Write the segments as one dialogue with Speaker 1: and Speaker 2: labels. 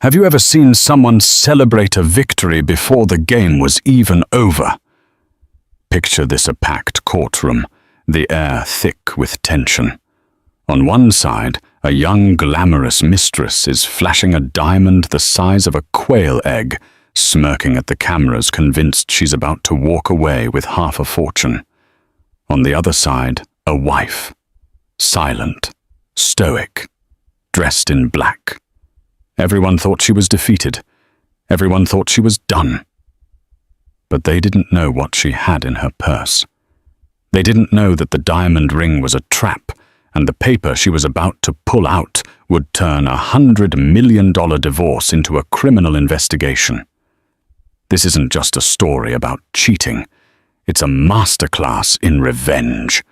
Speaker 1: Have you ever seen someone celebrate a victory before the game was even over? Picture this: a packed courtroom, the air thick with tension. On one side, a young glamorous mistress is flashing a diamond the size of a quail egg, smirking at the cameras, convinced she's about to walk away with half a fortune. On the other side, a wife, silent, stoic, dressed in black. Everyone thought she was defeated. Everyone thought she was done. But they didn't know what she had in her purse. They didn't know that the diamond ring was a trap, and the paper she was about to pull out would turn a $100 million divorce into a criminal investigation. This isn't just a story about cheating. It's a masterclass in revenge.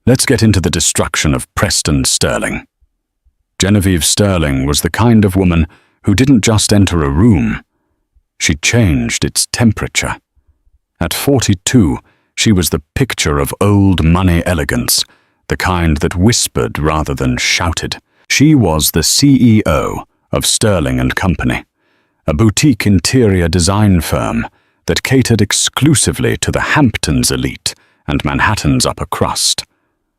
Speaker 1: Let's get into the destruction of Preston Sterling. Genevieve Sterling was the kind of woman who didn't just enter a room. She changed its temperature. At 42, she was the picture of old money elegance, the kind that whispered rather than shouted. She was the CEO of Sterling & Company, a boutique interior design firm that catered exclusively to the Hamptons elite and Manhattan's upper crust.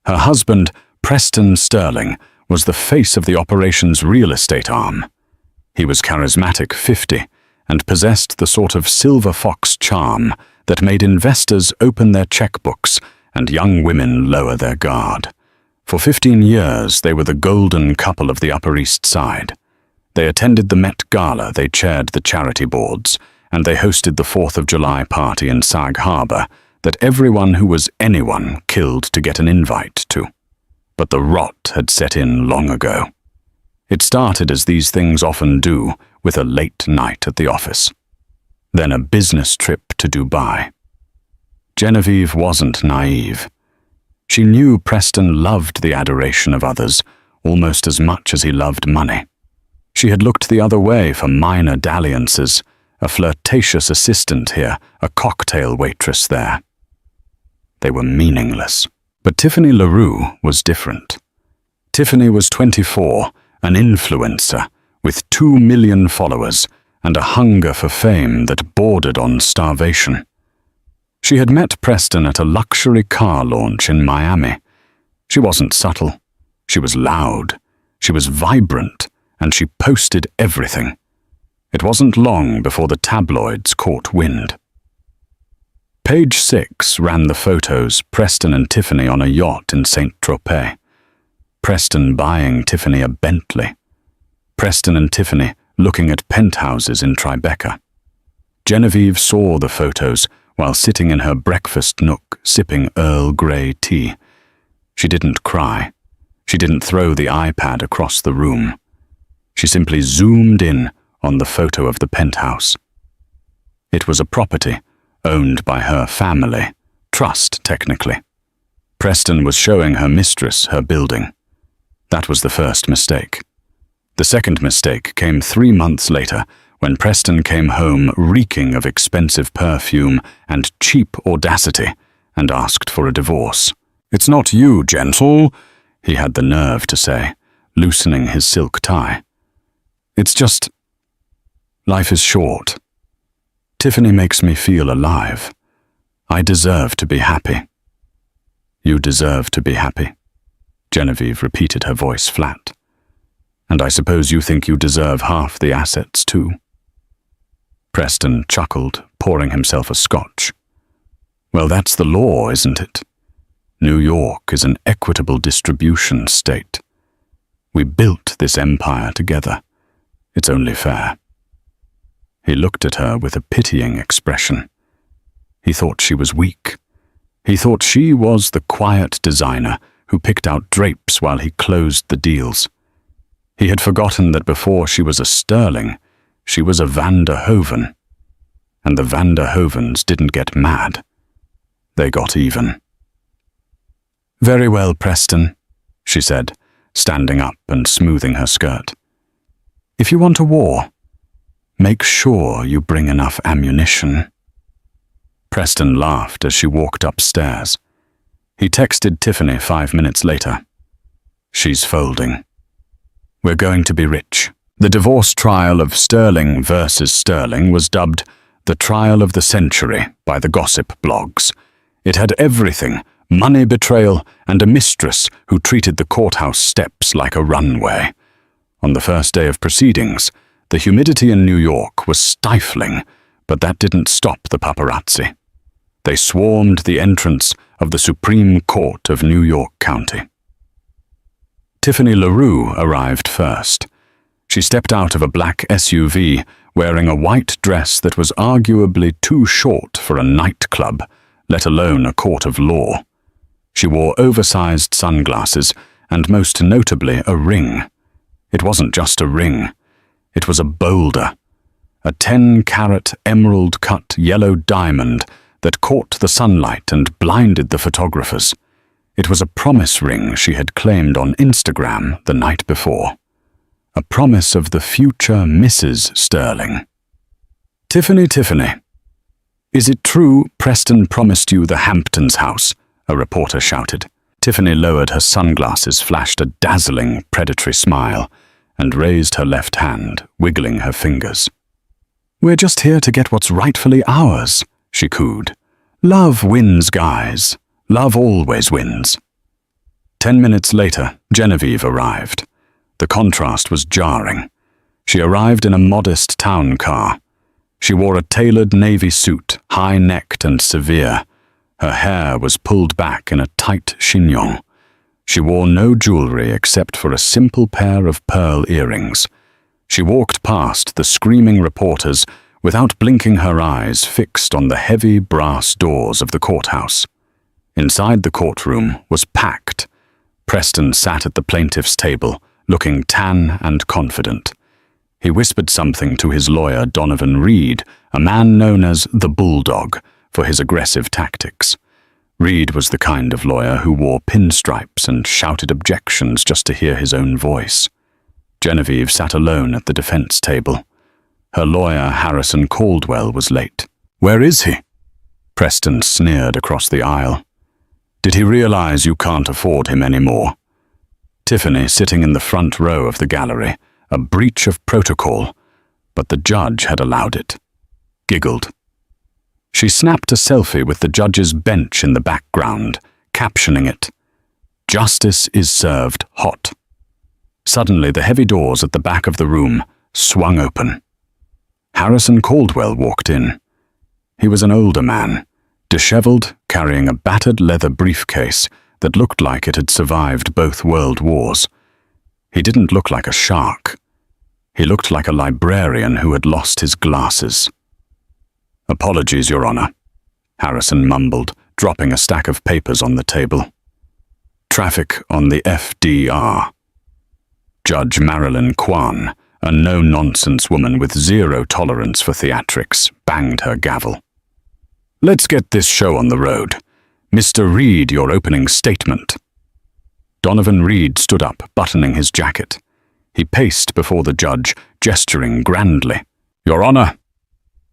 Speaker 1: Her husband, Preston Sterling, was the face of the operation's real estate arm. He was charismatic 50 and possessed the sort of silver fox charm that made investors open their checkbooks and young women lower their guard. For 15 years, they were the golden couple of the Upper East Side. They attended the Met Gala, they chaired the charity boards, and they hosted the 4th of July party in Sag Harbor that everyone who was anyone killed to get an invite to. But the rot had set in long ago. It started, as these things often do, with a late night at the office. Then a business trip to Dubai. Genevieve wasn't naive. She knew Preston loved the adoration of others almost as much as he loved money. She had looked the other way for minor dalliances, a flirtatious assistant here, a cocktail waitress there. They were meaningless. But Tiffany LaRue was different. Tiffany was 24, an influencer, with 2 million followers and a hunger for fame that bordered on starvation. She had met Preston at a luxury car launch in Miami. She wasn't subtle. She was loud. She was vibrant, and she posted everything. It wasn't long before the tabloids caught wind. Page 6 ran the photos: Preston and Tiffany on a yacht in Saint-Tropez. Preston buying Tiffany a Bentley. Preston and Tiffany looking at penthouses in Tribeca. Genevieve saw the photos while sitting in her breakfast nook sipping Earl Grey tea. She didn't cry. She didn't throw the iPad across the room. She simply zoomed in on the photo of the penthouse. It was a property owned by her family, trust technically. Preston was showing her mistress her building. That was the first mistake. The second mistake came 3 months later, when Preston came home reeking of expensive perfume and cheap audacity and asked for a divorce. "It's not you, gentle," he had the nerve to say, loosening his silk tie. "It's just, life is short. Tiffany makes me feel alive. I deserve to be happy." "You deserve to be happy," Genevieve repeated, her voice flat. "And I suppose you think you deserve half the assets too." Preston chuckled, pouring himself a scotch. "Well, that's the law, isn't it? New York is an equitable distribution state. We built this empire together. It's only fair." He looked at her with a pitying expression. He thought she was weak. He thought she was the quiet designer who picked out drapes while he closed the deals. He had forgotten that before she was a Sterling, she was a Van der Hoeven. And the Van der Hoevens didn't get mad. They got even. "Very well, Preston," she said, standing up and smoothing her skirt. "If you want a war, make sure you bring enough ammunition." Preston laughed as she walked upstairs. He texted Tiffany 5 minutes later. "She's folding. We're going to be rich. The divorce trial of Sterling versus Sterling was dubbed the trial of the century by the gossip blogs. It had everything: money betrayal and a mistress who treated the courthouse steps like a runway. On the first day of proceedings, the humidity in New York was stifling, but that didn't stop the paparazzi. They swarmed the entrance of the Supreme Court of New York County. Tiffany LaRue arrived first. She stepped out of a black SUV wearing a white dress that was arguably too short for a nightclub, let alone a court of law. She wore oversized sunglasses and most notably a ring. It wasn't just a ring. It was a boulder, a 10-carat emerald-cut yellow diamond that caught the sunlight and blinded the photographers. It was a promise ring she had claimed on Instagram the night before. A promise of the future Mrs. Sterling. Tiffany, is it true Preston promised you the Hamptons house? A reporter shouted. Tiffany lowered her sunglasses, flashed a dazzling, predatory smile, and raised her left hand, wiggling her fingers. We're just here to get what's rightfully ours, she cooed. Love wins, guys. Love always wins. 10 minutes later, Genevieve arrived. The contrast was jarring. She arrived in a modest town car. She wore a tailored navy suit, high-necked and severe. Her hair was pulled back in a tight chignon. She wore no jewelry except for a simple pair of pearl earrings. She walked past the screaming reporters without blinking, her eyes fixed on the heavy brass doors of the courthouse. Inside the courtroom was packed. Preston sat at the plaintiff's table, looking tan and confident. He whispered something to his lawyer, Donovan Reed, a man known as the Bulldog, for his aggressive tactics. Reed was the kind of lawyer who wore pinstripes and shouted objections just to hear his own voice. Genevieve sat alone at the defense table. Her lawyer, Harrison Caldwell, was late. Where is he? Preston sneered across the aisle. Did he realize you can't afford him anymore? Tiffany, sitting in the front row of the gallery, a breach of protocol, but the judge had allowed it, giggled. She snapped a selfie with the judge's bench in the background, captioning it, "Justice is served hot." Suddenly, the heavy doors at the back of the room swung open. Harrison Caldwell walked in. He was an older man, disheveled, carrying a battered leather briefcase that looked like it had survived both world wars. He didn't look like a shark. He looked like a librarian who had lost his glasses. "Apologies, Your Honor," Harrison mumbled, dropping a stack of papers on the table. "Traffic on the FDR." Judge Marilyn Kwan, a no-nonsense woman with zero tolerance for theatrics, banged her gavel. "Let's get this show on the road. Mr. Reed, your opening statement." Donovan Reed stood up, buttoning his jacket. He paced before the judge, gesturing grandly. "Your Honor,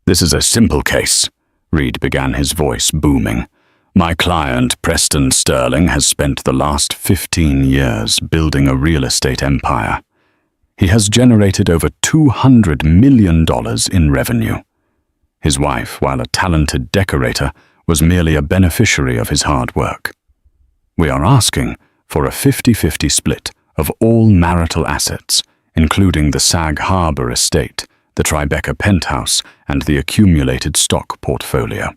Speaker 1: this is a simple case," Reed began, his voice booming. "My client, Preston Sterling, has spent the last 15 years building a real estate empire. He has generated over $200 million in revenue. His wife, while a talented decorator, was merely a beneficiary of his hard work. We are asking for a 50-50 split of all marital assets, including the Sag Harbor estate, the Tribeca penthouse, and the accumulated stock portfolio.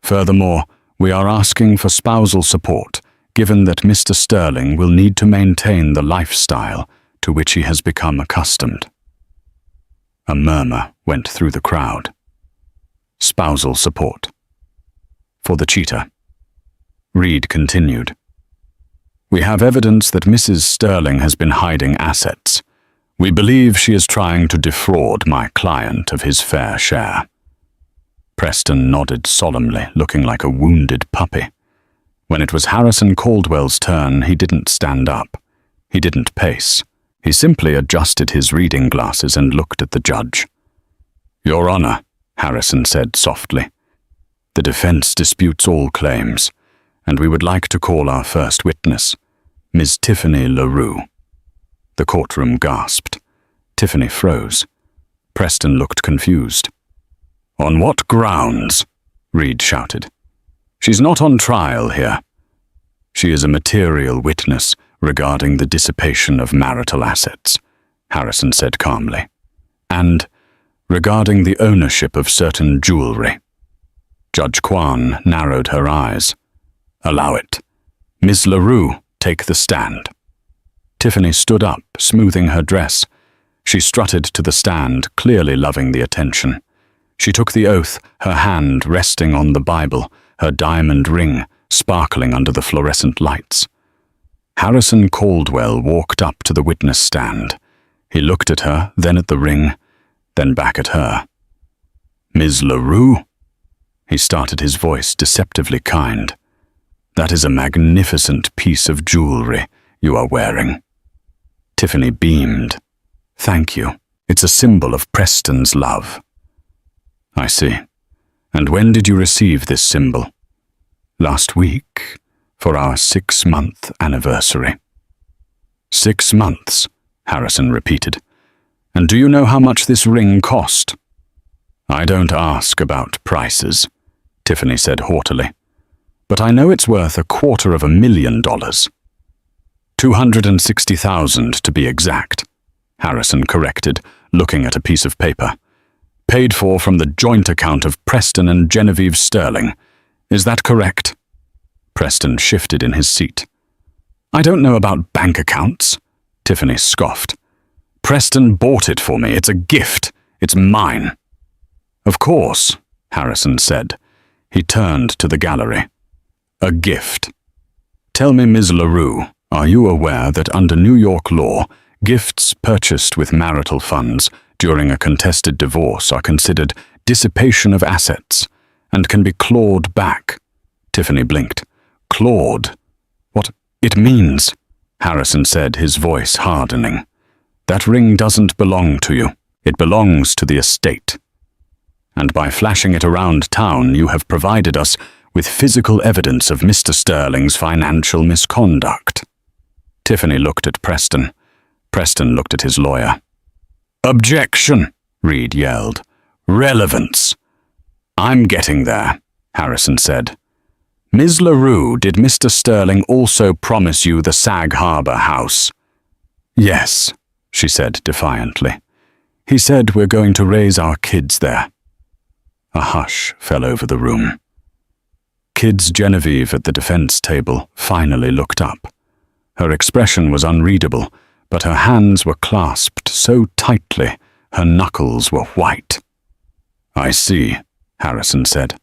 Speaker 1: Furthermore, we are asking for spousal support, given that Mr. Sterling will need to maintain the lifestyle to which he has become accustomed." A murmur went through the crowd. Spousal support. For the cheater. Reed continued. "We have evidence that Mrs. Sterling has been hiding assets. We believe she is trying to defraud my client of his fair share." Preston nodded solemnly, looking like a wounded puppy. When it was Harrison Caldwell's turn, he didn't stand up. He didn't pace. He simply adjusted his reading glasses and looked at the judge. "Your Honor," Harrison said softly, "the defense disputes all claims, and we would like to call our first witness, Ms. Tiffany LaRue." The courtroom gasped. Tiffany froze. Preston looked confused. "On what grounds?" Reed shouted. "She's not on trial here. She is a material witness regarding the dissipation of marital assets," Harrison said calmly, "and regarding the ownership of certain jewelry." Judge Kwan narrowed her eyes. "Allow it. Ms. LaRue, take the stand." Tiffany stood up, smoothing her dress. She strutted to the stand, clearly loving the attention. She took the oath, her hand resting on the Bible, her diamond ring sparkling under the fluorescent lights. Harrison Caldwell walked up to the witness stand. He looked at her, then at the ring, then back at her. "Ms. LaRue?" He started, his voice deceptively kind. "That is a magnificent piece of jewelry you are wearing." Tiffany beamed. "Thank you. It's a symbol of Preston's love." "I see. And when did you receive this symbol?" "Last week, for our 6-month anniversary." 6 months, Harrison repeated. "And do you know how much this ring cost?" "I don't ask about prices," Tiffany said haughtily. "But I know it's worth $250,000. $260,000 to be exact," Harrison corrected, looking at a piece of paper. "Paid for from the joint account of Preston and Genevieve Sterling. Is that correct?" Preston shifted in his seat. "I don't know about bank accounts," Tiffany scoffed. "Preston bought it for me. It's a gift. It's mine." "Of course," Harrison said. He turned to the gallery. "A gift. Tell me, Ms. LaRue, are you aware that under New York law, gifts purchased with marital funds during a contested divorce are considered dissipation of assets and can be clawed back?" Tiffany blinked. "Clawed? What it means," Harrison said, his voice hardening. "That ring doesn't belong to you. It belongs to the estate. And by flashing it around town, you have provided us with physical evidence of Mr. Sterling's financial misconduct." Tiffany looked at Preston. Preston looked at his lawyer. "Objection," Reed yelled. "Relevance." "I'm getting there," Harrison said. "Ms. LaRue, did Mr. Sterling also promise you the Sag Harbor house?" "Yes," she said defiantly. "He said we're going to raise our kids there." A hush fell over the room. Kids Genevieve at the defense table finally looked up. Her expression was unreadable, but her hands were clasped so tightly her knuckles were white. "I see," Harrison said.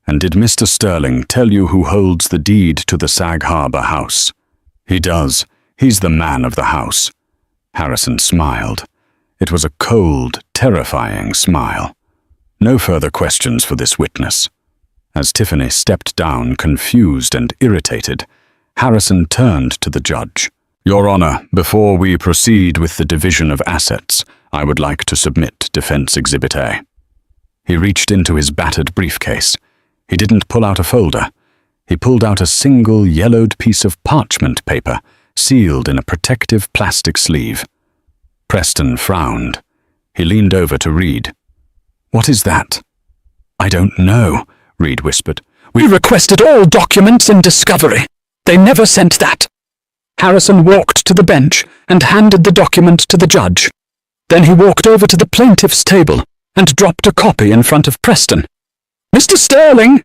Speaker 1: "And did Mr. Sterling tell you who holds the deed to the Sag Harbor house?" "He does. He's the man of the house." Harrison smiled. It was a cold, terrifying smile. No further questions for this witness. As Tiffany stepped down, confused and irritated, Harrison turned to the judge. "Your Honor, before we proceed with the division of assets, I would like to submit Defense Exhibit A." He reached into his battered briefcase. He didn't pull out a folder. He pulled out a single yellowed piece of parchment paper, sealed in a protective plastic sleeve. Preston frowned. He leaned over to Reed. "What is that?" "I don't know," Reed whispered. "We requested all documents in discovery. They never sent that." Harrison walked to the bench and handed the document to the judge. Then he walked over to the plaintiff's table and dropped a copy in front of Preston. "Mr. Sterling,"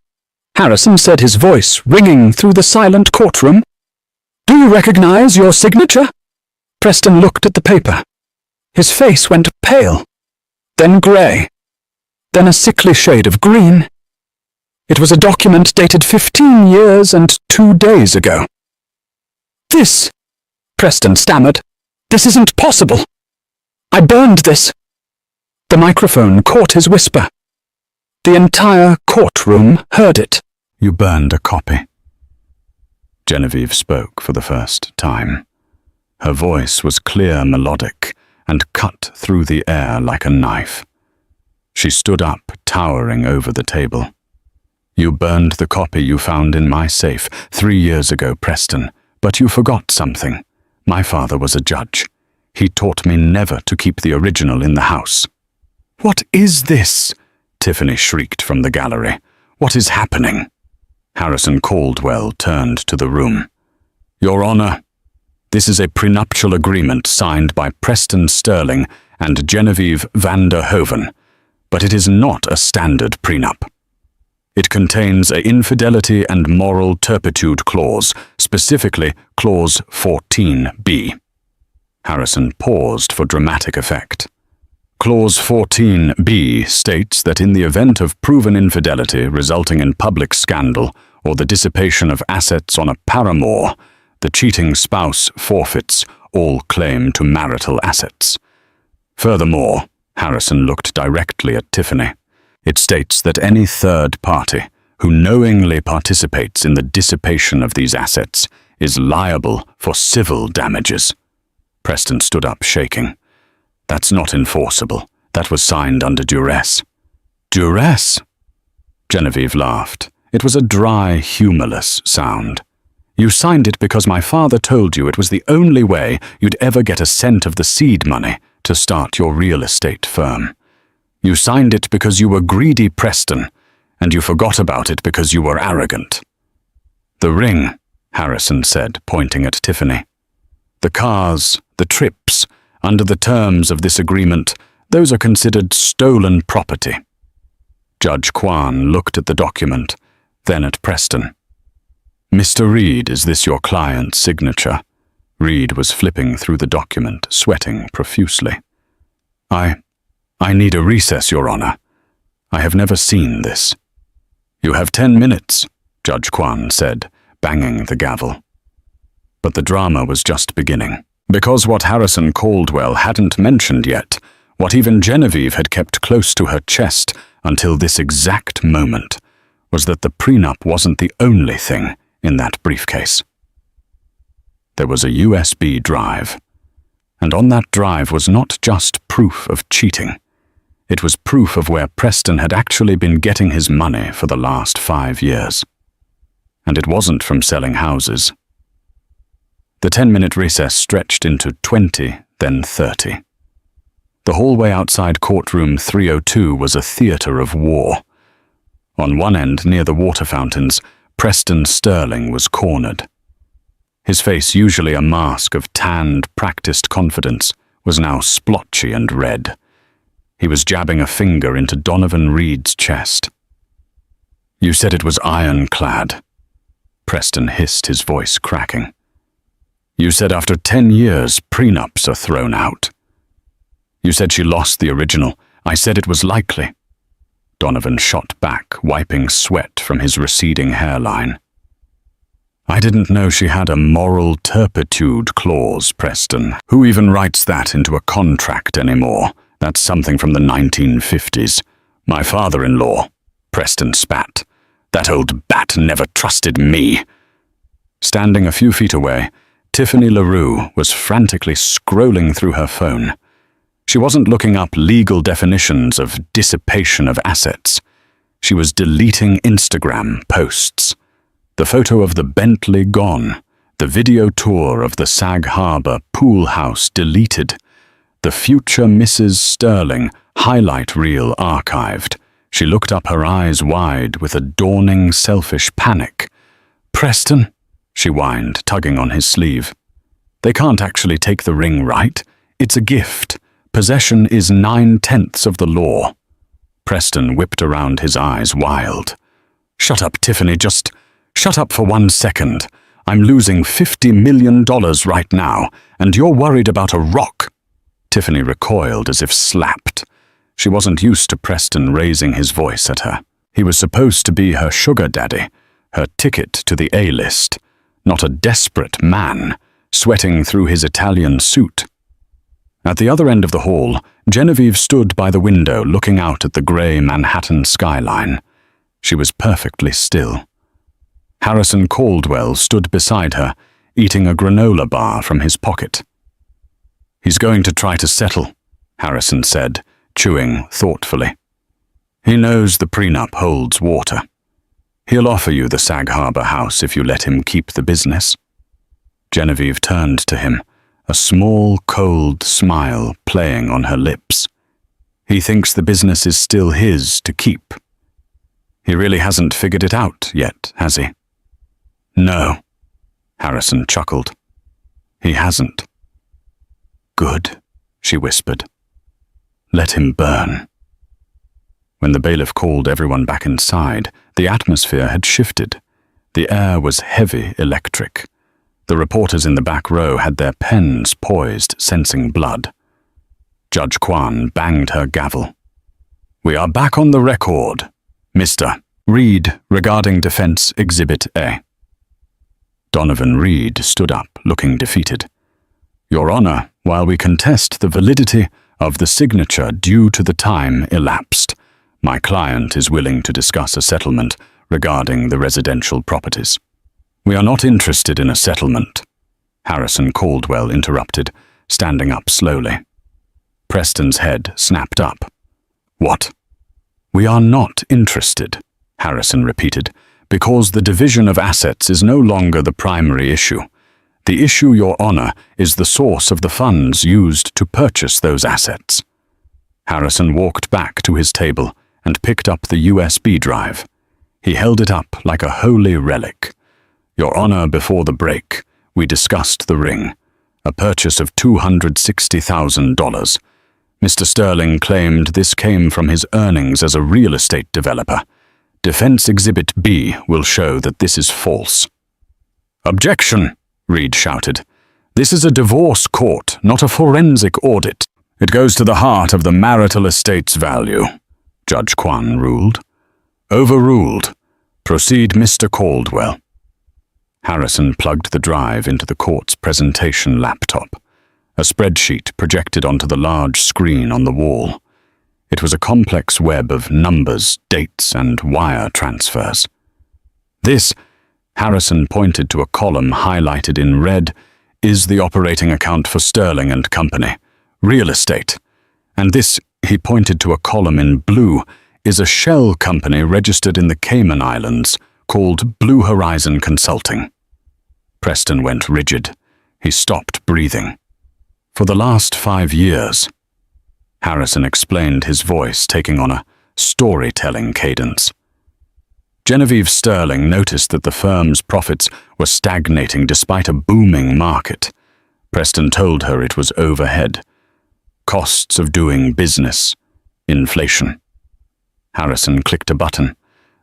Speaker 1: Harrison said, his voice ringing through the silent courtroom. "Do you recognize your signature?" Preston looked at the paper. His face went pale, then grey, then a sickly shade of green. It was a document dated 15 years and 2 days ago. "This," Preston stammered, "this isn't possible. I burned this." The microphone caught his whisper. The entire courtroom heard it. "You burned a copy." Genevieve spoke for the first time. Her voice was clear, melodic, and cut through the air like a knife. She stood up, towering over the table. "You burned the copy you found in my safe 3 years ago, Preston, but you forgot something. My father was a judge. He taught me never to keep the original in the house." "What is this?" Tiffany shrieked from the gallery. "What is happening?" Harrison Caldwell turned to the room. "Your Honor, this is a prenuptial agreement signed by Preston Sterling and Genevieve van der Hoven, but it is not a standard prenup. It contains an infidelity and moral turpitude clause, specifically Clause 14b. Harrison paused for dramatic effect. Clause 14b states that in the event of proven infidelity resulting in public scandal or the dissipation of assets on a paramour, the cheating spouse forfeits all claim to marital assets. Furthermore, Harrison looked directly at Tiffany. It states that any third party who knowingly participates in the dissipation of these assets is liable for civil damages. Preston stood up, shaking. "That's not enforceable. That was signed under duress." "Duress?" Genevieve laughed. It was a dry, humorless sound. "You signed it because my father told you it was the only way you'd ever get a cent of the seed money to start your real estate firm. You signed it because you were greedy, Preston, and you forgot about it because you were arrogant." "The ring," Harrison said, pointing at Tiffany. "The cars, the trips, under the terms of this agreement, those are considered stolen property." Judge Kwan looked at the document, then at Preston. "Mr. Reed, is this your client's signature?" Reed was flipping through the document, sweating profusely. I need a recess, Your Honor. I have never seen this." "You have 10 minutes, Judge Kwan said, banging the gavel. But the drama was just beginning, because what Harrison Caldwell hadn't mentioned yet, what even Genevieve had kept close to her chest until this exact moment, was that the prenup wasn't the only thing in that briefcase. There was a USB drive, and on that drive was not just proof of cheating. It was proof of where Preston had actually been getting his money for the last 5 years. And it wasn't from selling houses. The 10-minute recess stretched into 20, then 30. The hallway outside courtroom 302 was a theater of war. On one end, near the water fountains, Preston Sterling was cornered. His face, usually a mask of tanned, practiced confidence, was now splotchy and red. He was jabbing a finger into Donovan Reed's chest. "You said it was ironclad," Preston hissed, his voice cracking. "You said after 10 years, prenups are thrown out. You said she lost the original. I said it was likely." Donovan shot back, wiping sweat from his receding hairline. "I didn't know she had a moral turpitude clause, Preston. Who even writes that into a contract anymore? That's something from the 1950s. My father-in-law," Preston spat. "That old bat never trusted me." Standing a few feet away, Tiffany LaRue was frantically scrolling through her phone. She wasn't looking up legal definitions of dissipation of assets. She was deleting Instagram posts. The photo of the Bentley gone, the video tour of the Sag Harbor pool house deleted, the future Mrs. Sterling highlight reel archived. She looked up, her eyes wide with a dawning selfish panic. "Preston," she whined, tugging on his sleeve. "They can't actually take the ring, right? It's a gift. Possession is 9/10 of the law." Preston whipped around, his eyes wild. "Shut up, Tiffany, just shut up for 1 second. I'm losing $50 million right now, and you're worried about a rock." Tiffany recoiled as if slapped. She wasn't used to Preston raising his voice at her. He was supposed to be her sugar daddy, her ticket to the A-list, not a desperate man, sweating through his Italian suit. At the other end of the hall, Genevieve stood by the window looking out at the grey Manhattan skyline. She was perfectly still. Harrison Caldwell stood beside her, eating a granola bar from his pocket. "He's going to try to settle," Harrison said, chewing thoughtfully. "He knows the prenup holds water. He'll offer you the Sag Harbor house if you let him keep the business." Genevieve turned to him, a small, cold smile playing on her lips. He thinks the business is still his to keep. He really hasn't figured it out yet, has he? No, Harrison chuckled. He hasn't. Good, she whispered. Let him burn. When the bailiff called everyone back inside, the atmosphere had shifted. The air was heavy electric. The reporters in the back row had their pens poised, sensing blood. Judge Kwan banged her gavel. We are back on the record. Mr. Reed, regarding Defense Exhibit A. Donovan Reed stood up, looking defeated. Your Honor, while we contest the validity of the signature due to the time elapsed, my client is willing to discuss a settlement regarding the residential properties. We are not interested in a settlement, Harrison Caldwell interrupted, standing up slowly. Preston's head snapped up. What? We are not interested, Harrison repeated, because the division of assets is no longer the primary issue. The issue, Your Honor, is the source of the funds used to purchase those assets. Harrison walked back to his table and picked up the USB drive. He held it up like a holy relic. Your Honor, before the break, we discussed the ring, a purchase of $260,000. Mr. Sterling claimed this came from his earnings as a real estate developer. Defense Exhibit B will show that this is false. Objection, Reed shouted. This is a divorce court, not a forensic audit. It goes to the heart of the marital estate's value, Judge Kwan ruled. Overruled. Proceed, Mr. Caldwell. Harrison plugged the drive into the court's presentation laptop. A spreadsheet projected onto the large screen on the wall. It was a complex web of numbers, dates, and wire transfers. This, Harrison pointed to a column highlighted in red, is the operating account for Sterling and Company, real estate. And this, he pointed to a column in blue, is a shell company registered in the Cayman Islands called Blue Horizon Consulting. Preston went rigid. He stopped breathing. For the last 5 years, Harrison explained, his voice taking on a storytelling cadence. Genevieve Sterling noticed that the firm's profits were stagnating despite a booming market. Preston told her it was overhead. Costs of doing business. Inflation. Harrison clicked a button.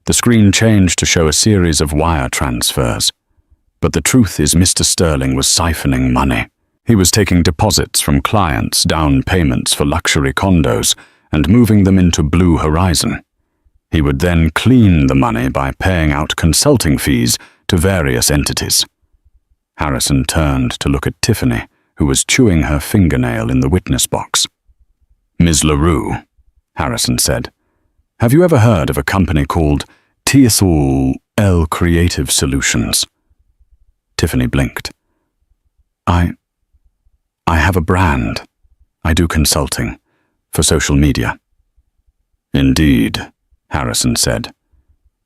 Speaker 1: The screen changed to show a series of wire transfers. But the truth is Mr. Sterling was siphoning money. He was taking deposits from clients, down payments for luxury condos, and moving them into Blue Horizon. He would then clean the money by paying out consulting fees to various entities. Harrison turned to look at Tiffany, who was chewing her fingernail in the witness box. Ms. LaRue, Harrison said, have you ever heard of a company called TSL Creative Solutions? Tiffany blinked. I have a brand. I do consulting for social media. Indeed, Harrison said.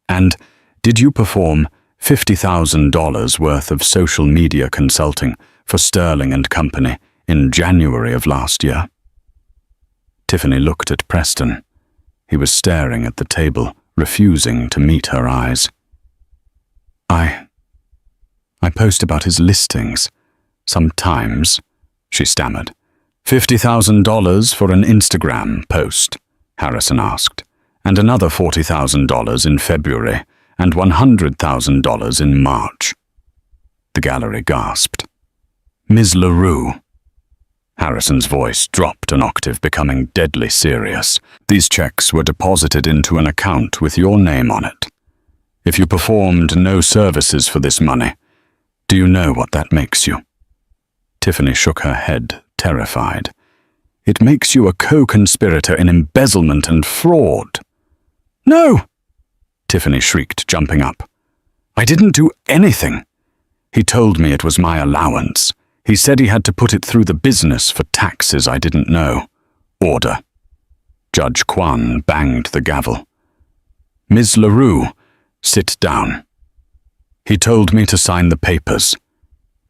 Speaker 1: And did you perform $50,000 worth of social media consulting for Sterling and Company in January of last year? Tiffany looked at Preston. He was staring at the table, refusing to meet her eyes. I post about his listings. Sometimes, she stammered. $50,000 for an Instagram post, Harrison asked, and another $40,000 in February, and $100,000 in March. The gallery gasped. Ms. LaRue. Harrison's voice dropped an octave, becoming deadly serious. These checks were deposited into an account with your name on it. If you performed no services for this money, do you know what that makes you? Tiffany shook her head, terrified. It makes you a co-conspirator in embezzlement and fraud. No! Tiffany shrieked, jumping up. I didn't do anything. He told me it was my allowance. He said he had to put it through the business for taxes I didn't know. Order. Judge Kwan banged the gavel. Ms. LaRue, sit down. He told me to sign the papers.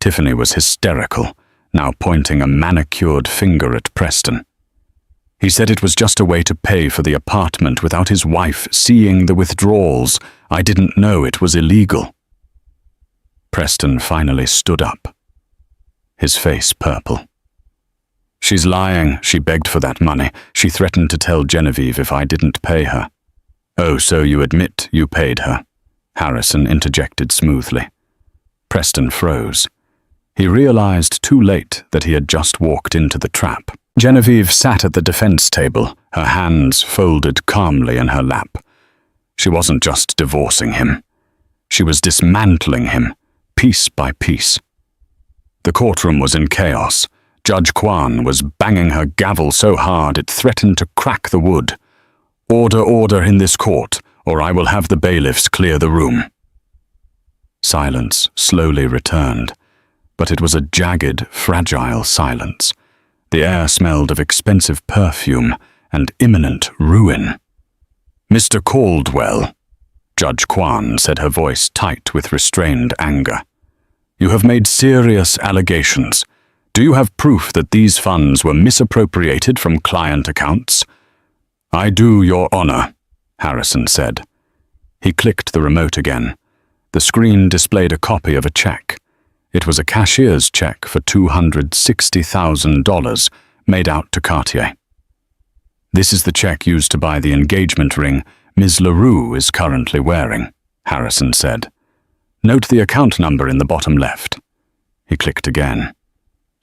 Speaker 1: Tiffany was hysterical. now pointing a manicured finger at Preston. He said it was just a way to pay for the apartment without his wife seeing the withdrawals. I didn't know it was illegal. Preston finally stood up, his face purple. She's lying. She begged for that money. She threatened to tell Genevieve if I didn't pay her. Oh, so you admit you paid her? Harrison interjected smoothly. Preston froze. He realized too late that he had just walked into the trap. Genevieve sat at the defense table, her hands folded calmly in her lap. She wasn't just divorcing him. She was dismantling him, piece by piece. The courtroom was in chaos. Judge Kwan was banging her gavel so hard it threatened to crack the wood. Order in this court, or I will have the bailiffs clear the room. Silence slowly returned, but it was a jagged, fragile silence. The air smelled of expensive perfume and imminent ruin. Mr. Caldwell, Judge Kwan said, her voice tight with restrained anger. You have made serious allegations. Do you have proof that these funds were misappropriated from client accounts? I do, Your Honor, Harrison said. He clicked the remote again. The screen displayed a copy of a check. It was a cashier's check for $260,000 made out to Cartier. This is the check used to buy the engagement ring Ms. LaRue is currently wearing, Harrison said. Note the account number in the bottom left. He clicked again.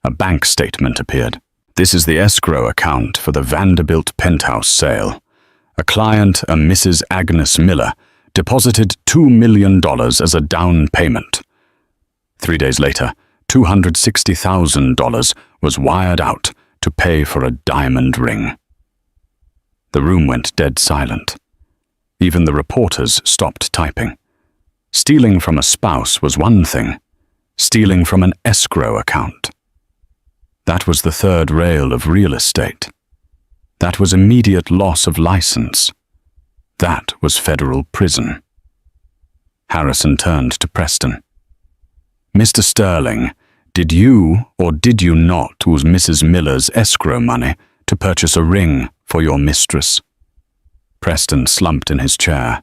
Speaker 1: A bank statement appeared. This is the escrow account for the Vanderbilt penthouse sale. A client, a Mrs. Agnes Miller, deposited $2 million as a down payment. 3 days later, $260,000 was wired out to pay for a diamond ring. The room went dead silent. Even the reporters stopped typing. Stealing from a spouse was one thing. Stealing from an escrow account. That was the third rail of real estate. That was immediate loss of license. That was federal prison. Harrison turned to Preston. Mr. Sterling, did you or did you not use Mrs. Miller's escrow money to purchase a ring for your mistress? Preston slumped in his chair.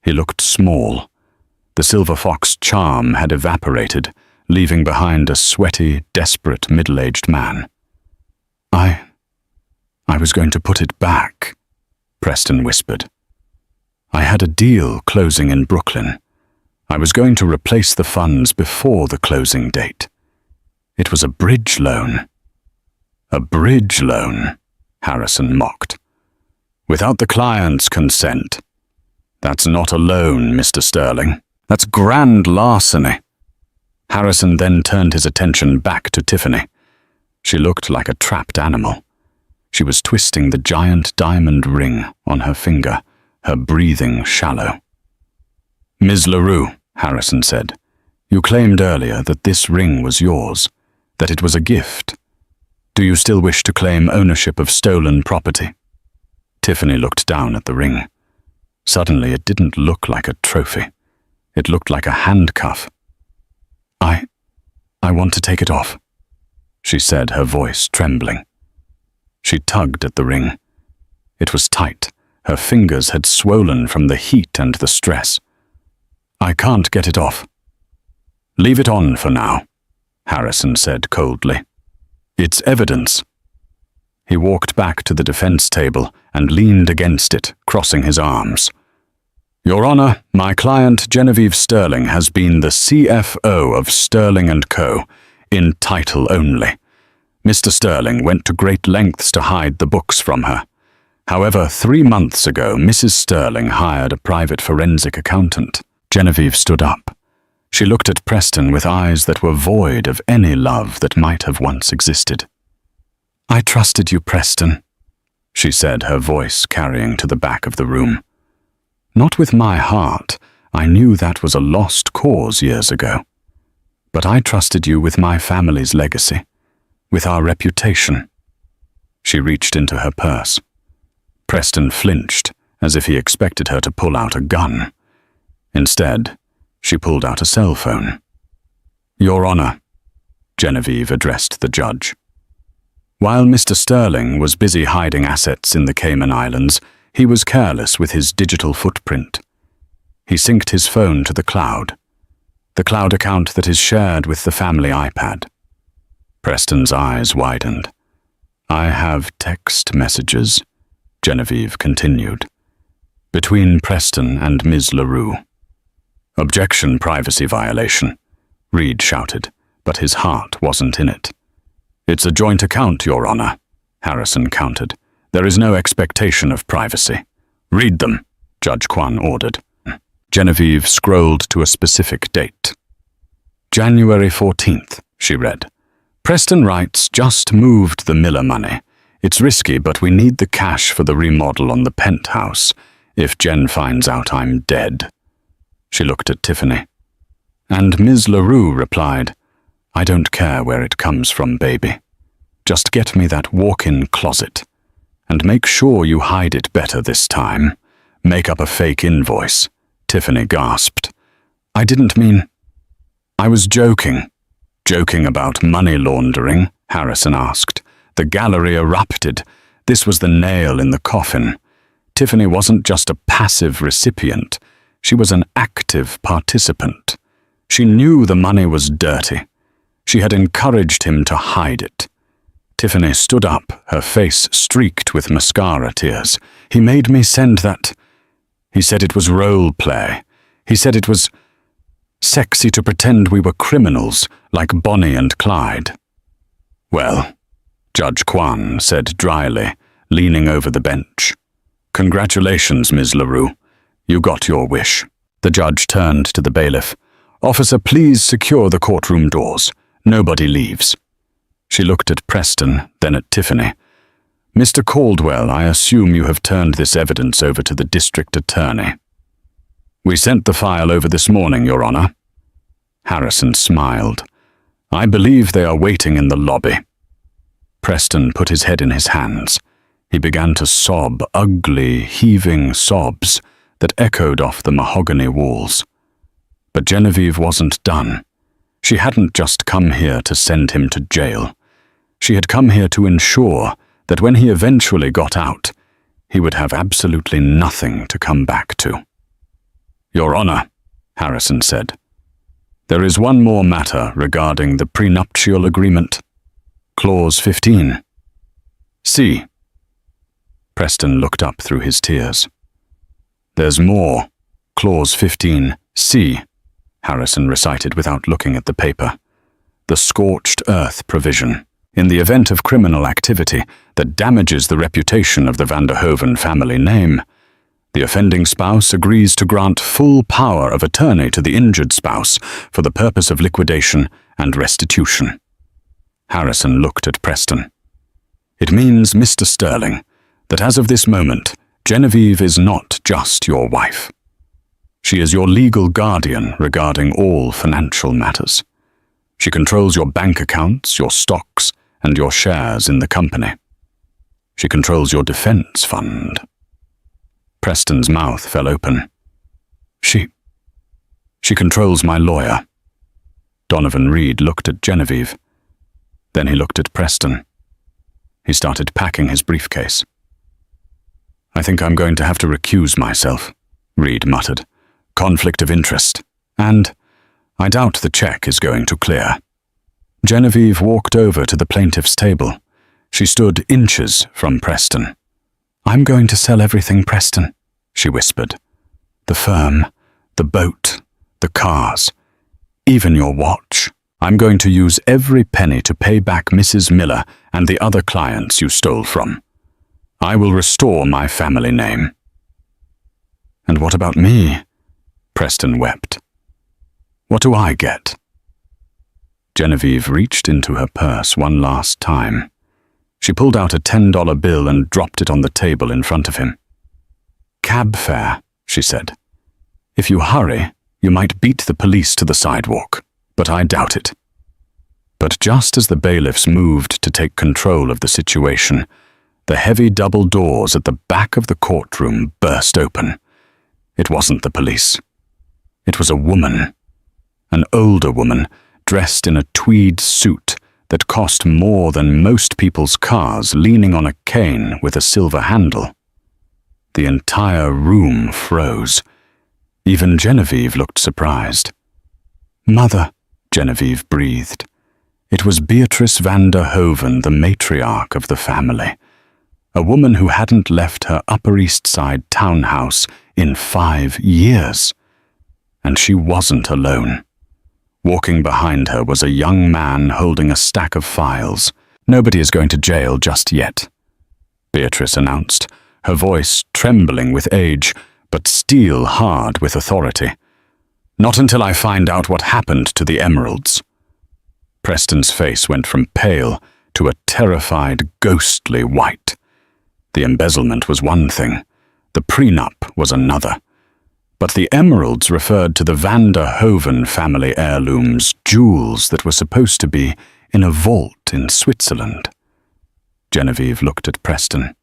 Speaker 1: He looked small. The Silver Fox charm had evaporated, leaving behind a sweaty, desperate, middle-aged man. I was going to put it back, Preston whispered. I had a deal closing in Brooklyn. I was going to replace the funds before the closing date. It was a bridge loan. A bridge loan, Harrison mocked. Without the client's consent. That's not a loan, Mr. Sterling. That's grand larceny. Harrison then turned his attention back to Tiffany. She looked like a trapped animal. She was twisting the giant diamond ring on her finger, her breathing shallow. Ms. LaRue, Harrison said, you claimed earlier that this ring was yours, that it was a gift. Do you still wish to claim ownership of stolen property? Tiffany looked down at the ring. Suddenly it didn't look like a trophy. It looked like a handcuff. I want to take it off, she said, her voice trembling. She tugged at the ring. It was tight. Her fingers had swollen from the heat and the stress. I can't get it off. Leave it on for now, Harrison said coldly. It's evidence. He walked back to the defense table and leaned against it, crossing his arms. Your Honor, my client Genevieve Sterling has been the CFO of Sterling & Co. in title only. Mr. Sterling went to great lengths to hide the books from her. However, 3 months ago, Mrs. Sterling hired a private forensic accountant. Genevieve stood up. She looked at Preston with eyes that were void of any love that might have once existed. I trusted you, Preston, she said, her voice carrying to the back of the room. Not with my heart. I knew that was a lost cause years ago. But I trusted you with my family's legacy, with our reputation. She reached into her purse. Preston flinched, as if he expected her to pull out a gun. Instead, she pulled out a cell phone. Your Honor, Genevieve addressed the judge. While Mr. Sterling was busy hiding assets in the Cayman Islands, he was careless with his digital footprint. He synced his phone to the cloud account that is shared with the family iPad. Preston's eyes widened. "I have text messages," Genevieve continued, "between Preston and Ms. LaRue." "Objection, privacy violation," Reed shouted, but his heart wasn't in it. "It's a joint account, Your Honor," Harrison countered. "There is no expectation of privacy." "Read them," Judge Kwan ordered. Genevieve scrolled to a specific date. "January 14th, she read. "Preston writes, just moved the Miller money. It's risky, but we need the cash for the remodel on the penthouse. If Jen finds out I'm dead." She looked at Tiffany. And Ms. LaRue replied, "I don't care where it comes from, baby. Just get me that walk-in closet. And make sure you hide it better this time. Make up a fake invoice." Tiffany gasped. "I didn't mean—" "I was joking." "Joking about money laundering?" Harrison asked. The gallery erupted. This was the nail in the coffin. Tiffany wasn't just a passive recipient. She was an active participant. She knew the money was dirty. She had encouraged him to hide it. Tiffany stood up, her face streaked with mascara tears. "He made me send that. He said it was role play. He said it was sexy to pretend we were criminals, like Bonnie and Clyde." "Well," Judge Kwan said dryly, leaning over the bench. "Congratulations, Ms. LaRue. You got your wish." The judge turned to the bailiff. "Officer, please secure the courtroom doors. Nobody leaves." She looked at Preston, then at Tiffany. "Mr. Caldwell, I assume you have turned this evidence over to the district attorney." "We sent the file over this morning, Your Honor." Harrison smiled. "I believe they are waiting in the lobby." Preston put his head in his hands. He began to sob, ugly, heaving sobs that echoed off the mahogany walls. But Genevieve wasn't done. She hadn't just come here to send him to jail. She had come here to ensure that when he eventually got out, he would have absolutely nothing to come back to. "Your Honor," Harrison said, "there is one more matter regarding the prenuptial agreement. Clause 15. C." Preston looked up through his tears. "There's more. Clause 15C, Harrison recited without looking at the paper. "The scorched earth provision. In the event of criminal activity that damages the reputation of the Vanderhoven family name, the offending spouse agrees to grant full power of attorney to the injured spouse for the purpose of liquidation and restitution." Harrison looked at Preston. "It means, Mr. Sterling, that as of this moment, Genevieve is not just your wife. She is your legal guardian regarding all financial matters. She controls your bank accounts, your stocks, and your shares in the company. She controls your defense fund." Preston's mouth fell open. She controls my lawyer." Donovan Reed looked at Genevieve. Then he looked at Preston. He started packing his briefcase. "I think I'm going to have to recuse myself," Reed muttered. "Conflict of interest. And I doubt the check is going to clear." Genevieve walked over to the plaintiff's table. She stood inches from Preston. "I'm going to sell everything, Preston," she whispered. "The firm, the boat, the cars, even your watch. I'm going to use every penny to pay back Mrs. Miller and the other clients you stole from. I will restore my family name." "And what about me?" Preston wept. "What do I get?" Genevieve reached into her purse one last time. She pulled out a $10 bill and dropped it on the table in front of him. "Cab fare," she said. "If you hurry, you might beat the police to the sidewalk, but I doubt it." But just as the bailiffs moved to take control of the situation, the heavy double doors at the back of the courtroom burst open. It wasn't the police. It was a woman, an older woman, dressed in a tweed suit that cost more than most people's cars, leaning on a cane with a silver handle. The entire room froze. Even Genevieve looked surprised. "Mother," Genevieve breathed. It was Beatrice van der Hoven, the matriarch of the family, a woman who hadn't left her Upper East Side townhouse in 5 years. And she wasn't alone. Walking behind her was a young man holding a stack of files. "Nobody is going to jail just yet," Beatrice announced, her voice trembling with age, but steel hard with authority. "Not until I find out what happened to the emeralds." Preston's face went from pale to a terrified, ghostly white. The embezzlement was one thing, the prenup was another. But the emeralds referred to the van der Hoven family heirlooms, jewels that were supposed to be in a vault in Switzerland. Genevieve looked at Preston.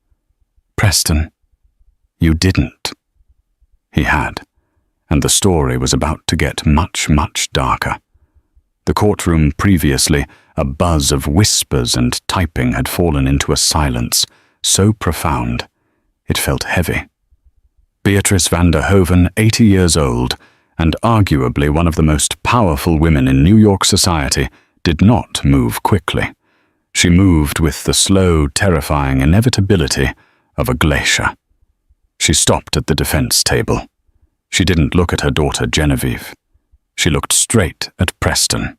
Speaker 1: "Preston, you didn't." He had, and the story was about to get much, much darker. The courtroom previously, a buzz of whispers and typing, had fallen into a silence so profound it felt heavy. Beatrice van der Hoven, 80 years old, and arguably one of the most powerful women in New York society, did not move quickly. She moved with the slow, terrifying inevitability of a glacier. She stopped at the defense table. She didn't look at her daughter Genevieve. She looked straight at Preston.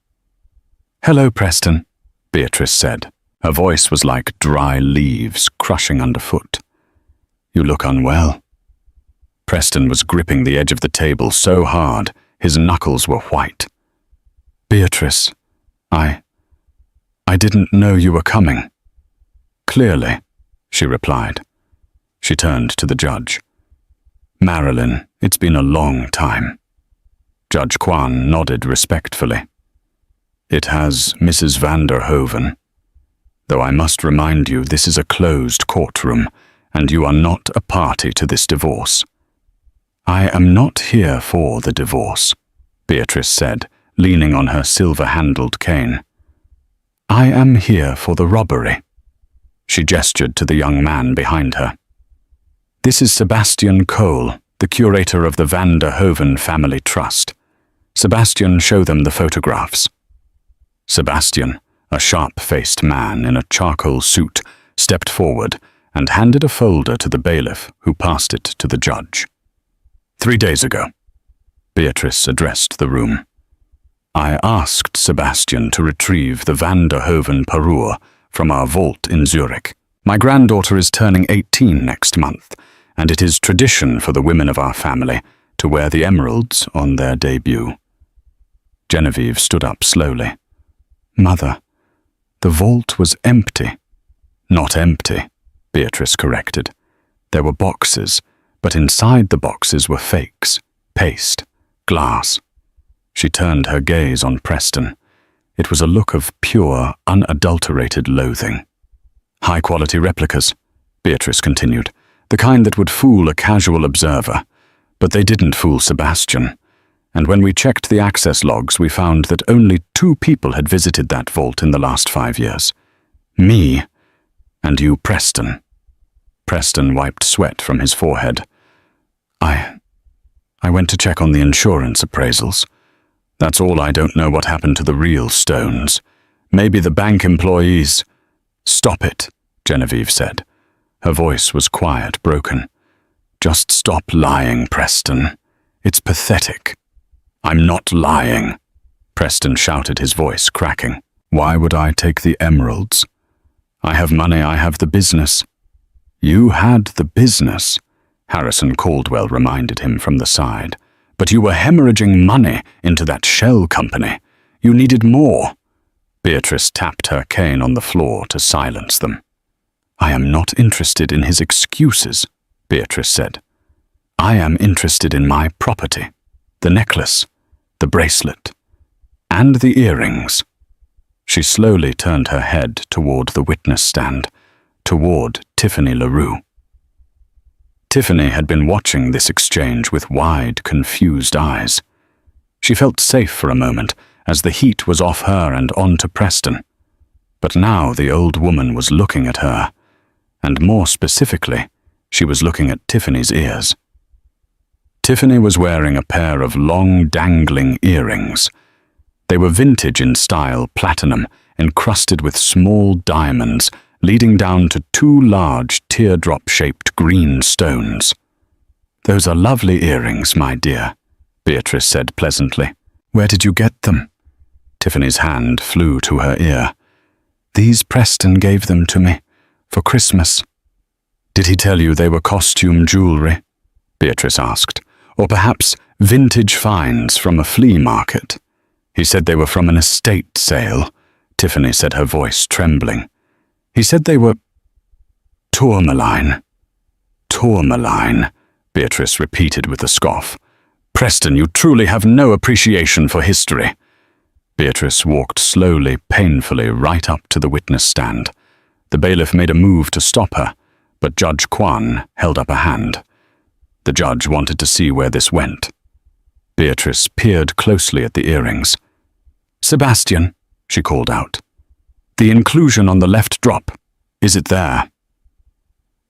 Speaker 1: "Hello, Preston," Beatrice said. Her voice was like dry leaves crushing underfoot. "You look unwell." Preston was gripping the edge of the table so hard, his knuckles were white. "Beatrice, I didn't know you were coming." "Clearly," she replied. She turned to the judge. "Marilyn, it's been a long time." Judge Kwan nodded respectfully. "It has, Mrs. van der Hoven. Though I must remind you, this is a closed courtroom, and you are not a party to this divorce." "I am not here for the divorce," Beatrice said, leaning on her silver-handled cane. "I am here for the robbery." She gestured to the young man behind her. "This is Sebastian Cole, the curator of the van der Hoven Family Trust. Sebastian, show them the photographs." Sebastian, a sharp-faced man in a charcoal suit, stepped forward and handed a folder to the bailiff, who passed it to the judge. 3 days ago, Beatrice addressed the room. "I asked Sebastian to retrieve the van der Hoven parure from our vault in Zurich. My granddaughter is turning 18 next month, and it is tradition for the women of our family to wear the emeralds on their debut." Genevieve stood up slowly. "Mother, the vault was empty." "Not empty," Beatrice corrected. "There were boxes, but inside the boxes were fakes, paste, glass." She turned her gaze on Preston. It was a look of pure, unadulterated loathing. "High-quality replicas," Beatrice continued, "the kind that would fool a casual observer. But they didn't fool Sebastian. And when we checked the access logs, we found that only 2 people had visited that vault in the last 5 years. Me and you, Preston." Preston wiped sweat from his forehead. I went to check on the insurance appraisals. That's all. I don't know what happened to the real stones. Maybe the bank employees—" "Stop it," Genevieve said. Her voice was quiet, broken. "Just stop lying, Preston. It's pathetic." "I'm not lying," Preston shouted, his voice cracking. "Why would I take the emeralds? I have money, I have the business." "You had the business," Harrison Caldwell reminded him from the side. "But you were hemorrhaging money into that shell company. You needed more." Beatrice tapped her cane on the floor to silence them. "I am not interested in his excuses," Beatrice said. "I am interested in my property, the necklace, the bracelet, and the earrings." She slowly turned her head toward the witness stand, toward Tiffany LaRue. Tiffany had been watching this exchange with wide, confused eyes. She felt safe for a moment, as the heat was off her and on to Preston. But now the old woman was looking at her, and more specifically, she was looking at Tiffany's ears. Tiffany was wearing a pair of long, dangling earrings. They were vintage in style, platinum, encrusted with small diamonds, leading down to 2 large, teardrop-shaped green stones. "Those are lovely earrings, my dear," Beatrice said pleasantly. "Where did you get them?" Tiffany's hand flew to her ear. "These Preston gave them to me, for Christmas." "Did he tell you they were costume jewelry?" Beatrice asked. "Or perhaps vintage finds from a flea market?" "He said they were from an estate sale," Tiffany said, her voice trembling. "He said they were tourmaline." "Tourmaline," Beatrice repeated with a scoff. "Preston, you truly have no appreciation for history." Beatrice walked slowly, painfully, right up to the witness stand. The bailiff made a move to stop her, but Judge Kwan held up a hand. The judge wanted to see where this went. Beatrice peered closely at the earrings. "Sebastian," she called out. "The inclusion on the left drop. Is it there?"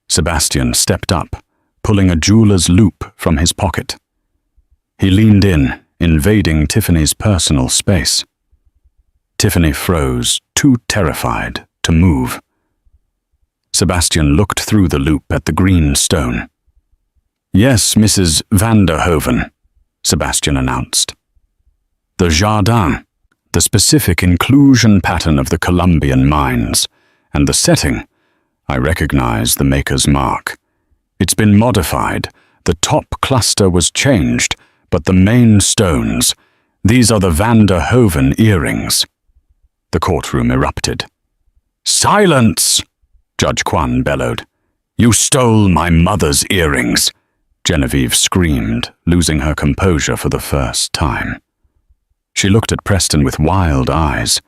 Speaker 1: Sebastian stepped up, pulling a jeweler's loop from his pocket. He leaned in, invading Tiffany's personal space. Tiffany froze, too terrified to move. Sebastian looked through the loop at the green stone. "Yes, Mrs. Vanderhoven," Sebastian announced. "The jardin, the specific inclusion pattern of the Colombian mines, and the setting, I recognize the maker's mark. It's been modified, the top cluster was changed, but the main stones, these are the Vanderhoven earrings." The courtroom erupted. "Silence!" Judge Kwan bellowed. "You stole my mother's earrings," Genevieve screamed, losing her composure for the first time. She looked at Preston with wild eyes.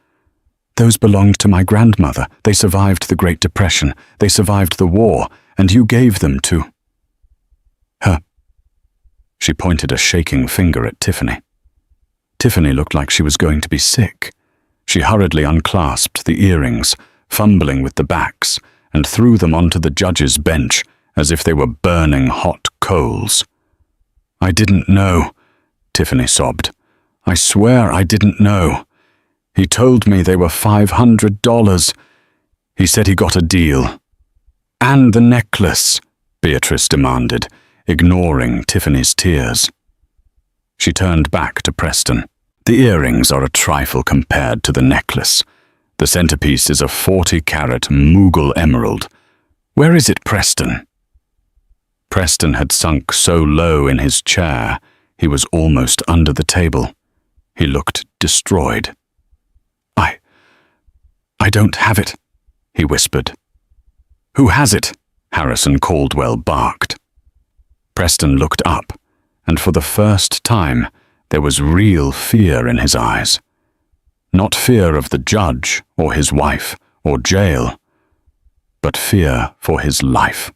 Speaker 1: "Those belonged to my grandmother. They survived the Great Depression. They survived the war, and you gave them to her." She pointed a shaking finger at Tiffany. Tiffany looked like she was going to be sick. She hurriedly unclasped the earrings, fumbling with the backs, and threw them onto the judge's bench as if they were burning hot coals. "I didn't know," Tiffany sobbed. "I swear I didn't know. He told me they were $500. He said he got a deal." "And the necklace," Beatrice demanded, ignoring Tiffany's tears. She turned back to Preston. "The earrings are a trifle compared to the necklace. The centerpiece is a 40-carat Mughal emerald. Where is it, Preston?" Preston had sunk so low in his chair, he was almost under the table. He looked destroyed. I don't have it," he whispered. "Who has it?" Harrison Caldwell barked. Preston looked up, and for the first time, there was real fear in his eyes. Not fear of the judge, or his wife, or jail, but fear for his life.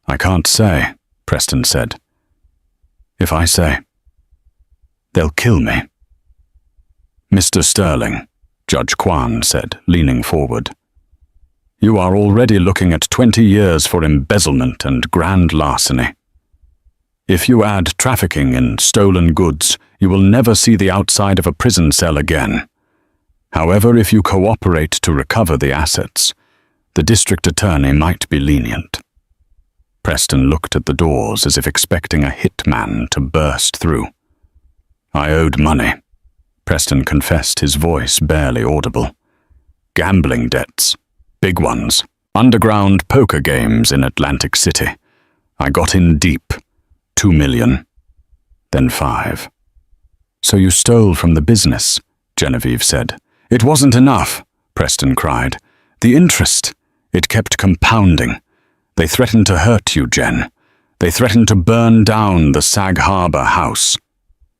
Speaker 1: "I can't say," Preston said. "If I say, they'll kill me." "Mr. Sterling," Judge Kwan said, leaning forward, "you are already looking at 20 years for embezzlement and grand larceny. If you add trafficking in stolen goods, you will never see the outside of a prison cell again. However, if you cooperate to recover the assets, the district attorney might be lenient." Preston looked at the doors as if expecting a hitman to burst through. "I owed money," Preston confessed, his voice barely audible. "Gambling debts, big ones, underground poker games in Atlantic City. I got in deep. 2 million, then 5. "So you stole from the business," Genevieve said. "It wasn't enough," Preston cried. "The interest, it kept compounding. They threatened to hurt you, Jen. They threatened to burn down the Sag Harbor house.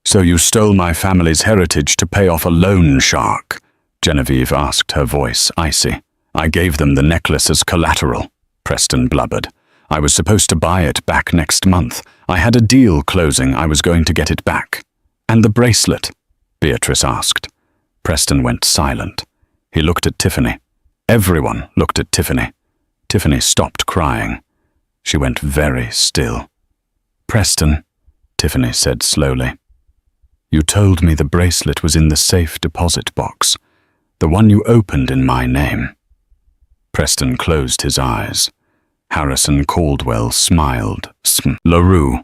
Speaker 1: So you stole my family's heritage to pay off a loan shark," Genevieve asked, her voice icy. "I gave them the necklace as collateral," Preston blubbered. "I was supposed to buy it back next month. I had a deal closing. I was going to get it back. And the bracelet." Beatrice asked. Preston went silent. He looked at Tiffany. Everyone looked at Tiffany. Tiffany stopped crying. She went very still. Preston, Tiffany said slowly, you told me the bracelet was in the safe deposit box, the one you opened in my name. Preston closed his eyes. Harrison Caldwell smiled. LaRue,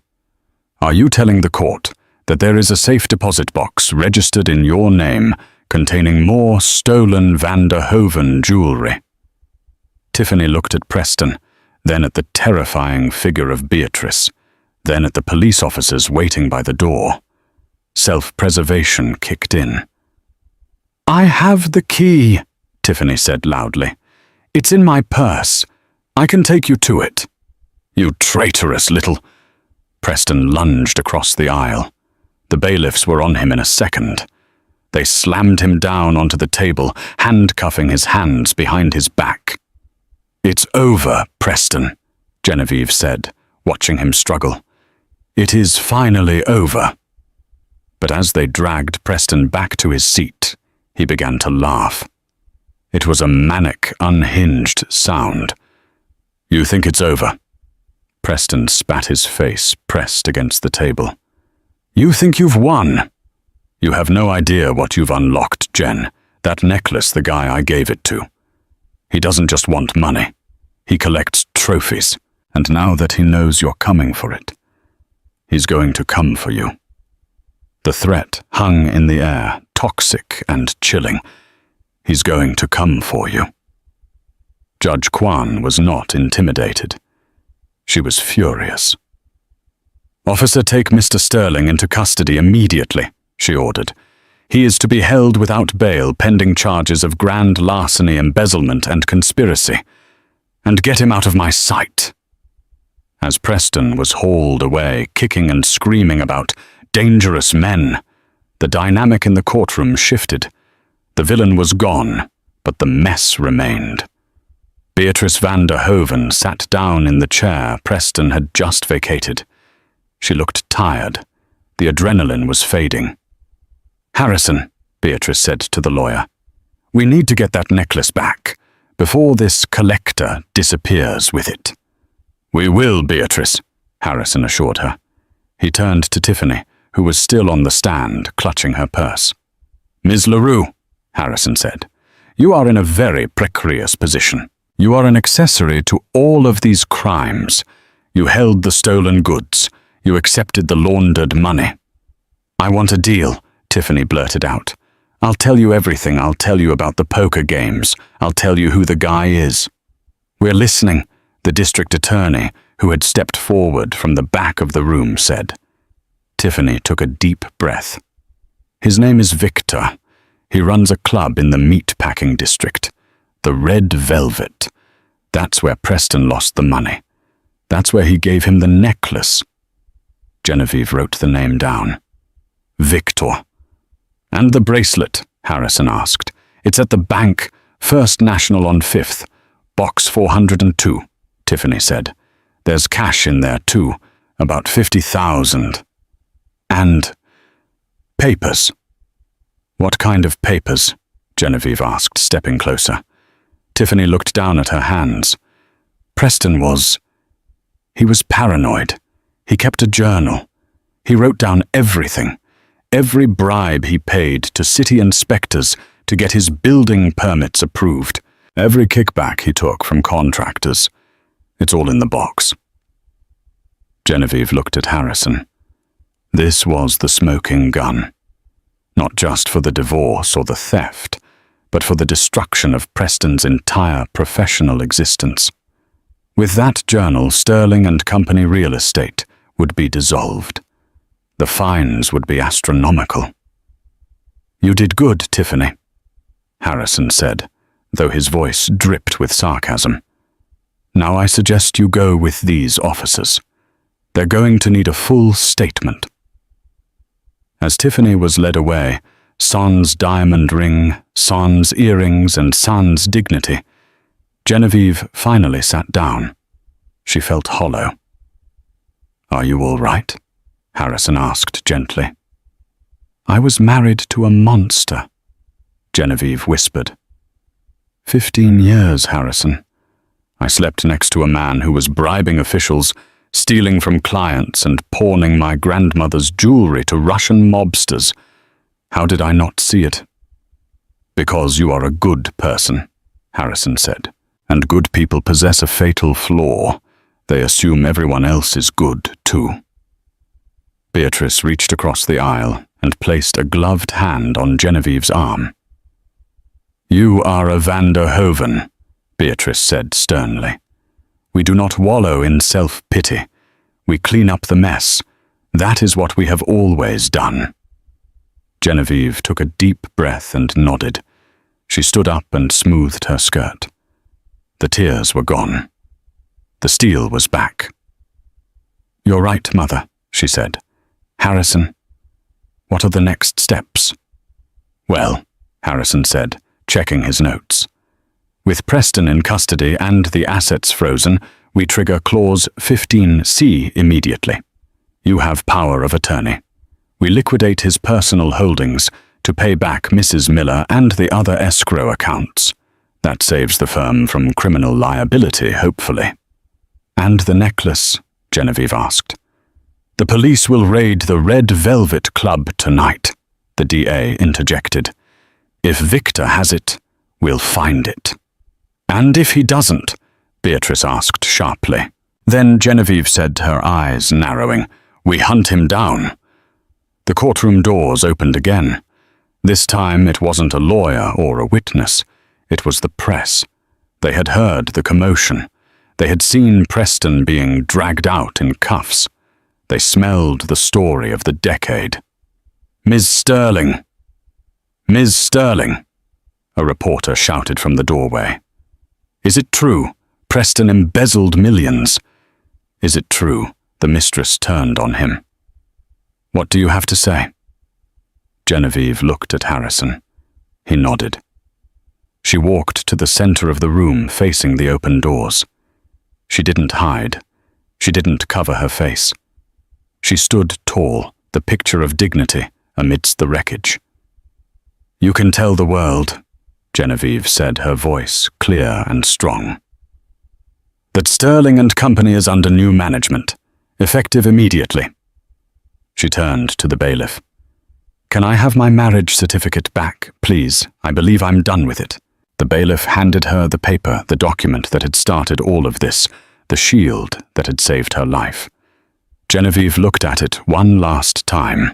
Speaker 1: are you telling the court that there is a safe deposit box registered in your name containing more stolen Van der Hoeven jewelry? Tiffany looked at Preston, then at the terrifying figure of Beatrice, then at the police officers waiting by the door. Self-preservation kicked in. I have the key, Tiffany said loudly. It's in my purse. I can take you to it. You traitorous little... Preston lunged across the aisle. The bailiffs were on him in a second. They slammed him down onto the table, handcuffing his hands behind his back. It's over, Preston, Genevieve said, watching him struggle. It is finally over. But as they dragged Preston back to his seat, he began to laugh. It was a manic, unhinged sound. You think it's over? Preston spat his face, pressed against the table. You think you've won? You have no idea what you've unlocked, Jen. That necklace the guy I gave it to. He doesn't just want money. He collects trophies, and now that he knows you're coming for it, he's going to come for you. The threat hung in the air, toxic and chilling. He's going to come for you. Judge Kwan was not intimidated. She was furious. Officer, take Mr. Sterling into custody immediately, she ordered. He is to be held without bail pending charges of grand larceny, embezzlement, and conspiracy. And get him out of my sight. As Preston was hauled away, kicking and screaming about dangerous men, the dynamic in the courtroom shifted. The villain was gone, but the mess remained. Beatrice Van der Hoeven sat down in the chair Preston had just vacated. She looked tired. The adrenaline was fading. Harrison, Beatrice said to the lawyer, we need to get that necklace back before this collector disappears with it. We will, Beatrice, Harrison assured her. He turned to Tiffany, who was still on the stand, clutching her purse. Ms. LaRue, Harrison said, you are in a very precarious position. You are an accessory to all of these crimes. You held the stolen goods. You accepted the laundered money. I want a deal, Tiffany blurted out. I'll tell you everything. I'll tell you about the poker games. I'll tell you who the guy is. We're listening, the district attorney, who had stepped forward from the back of the room, said. Tiffany took a deep breath. His name is Victor. He runs a club in the meat-packing district. The Red Velvet. That's where Preston lost the money. That's where he gave him the necklace. Genevieve wrote the name down. Victor. And the bracelet, Harrison asked. It's at the bank, First National on 5th, box 402, Tiffany said. There's cash in there too, about 50,000. And papers. What kind of papers? Genevieve asked, stepping closer. Tiffany looked down at her hands. Preston was... He was paranoid. He kept a journal. He wrote down everything. Every bribe he paid to city inspectors to get his building permits approved. Every kickback he took from contractors. It's all in the box. Genevieve looked at Harrison. This was the smoking gun. Not just for the divorce or the theft, but for the destruction of Preston's entire professional existence. With that journal, Sterling and Company real estate would be dissolved. The fines would be astronomical. You did good, Tiffany, Harrison said, though his voice dripped with sarcasm. Now I suggest you go with these officers. They're going to need a full statement. As Tiffany was led away, sans diamond ring, sans earrings, and sans dignity, Genevieve finally sat down. She felt hollow. Are you all right? Harrison asked gently. I was married to a monster, Genevieve whispered. 15 years, Harrison. I slept next to a man who was bribing officials, stealing from clients and pawning my grandmother's jewelry to Russian mobsters. How did I not see it? Because you are a good person, Harrison said, and good people possess a fatal flaw. They assume everyone else is good, too. Beatrice reached across the aisle and placed a gloved hand on Genevieve's arm. You are a Van der Hoven, Beatrice said sternly. We do not wallow in self-pity. We clean up the mess. That is what we have always done. Genevieve took a deep breath and nodded. She stood up and smoothed her skirt. The tears were gone. The steel was back. You're right, Mother, she said. Harrison, what are the next steps? Well, Harrison said, checking his notes. With Preston in custody and the assets frozen, we trigger Clause 15C immediately. You have power of attorney. We liquidate his personal holdings to pay back Mrs. Miller and the other escrow accounts. That saves the firm from criminal liability, hopefully. And the necklace? Genevieve asked. The police will raid the Red Velvet Club tonight, the DA interjected. If Victor has it, we'll find it. And if he doesn't? Beatrice asked sharply. Then Genevieve said, her eyes narrowing, we hunt him down. The courtroom doors opened again. This time it wasn't a lawyer or a witness. It was the press. They had heard the commotion. They had seen Preston being dragged out in cuffs. They smelled the story of the decade. Ms. Sterling! Ms. Sterling! A reporter shouted from the doorway. Is it true? Preston embezzled millions. Is it true? The mistress turned on him. What do you have to say? Genevieve looked at Harrison. He nodded. She walked to the center of the room, facing the open doors. She didn't hide. She didn't cover her face. She stood tall, the picture of dignity, amidst the wreckage. You can tell the world, Genevieve said, her voice clear and strong, that Sterling and Company is under new management, effective immediately. She turned to the bailiff. Can I have my marriage certificate back, please? I believe I'm done with it. The bailiff handed her the paper, the document that had started all of this, the shield that had saved her life. Genevieve looked at it one last time.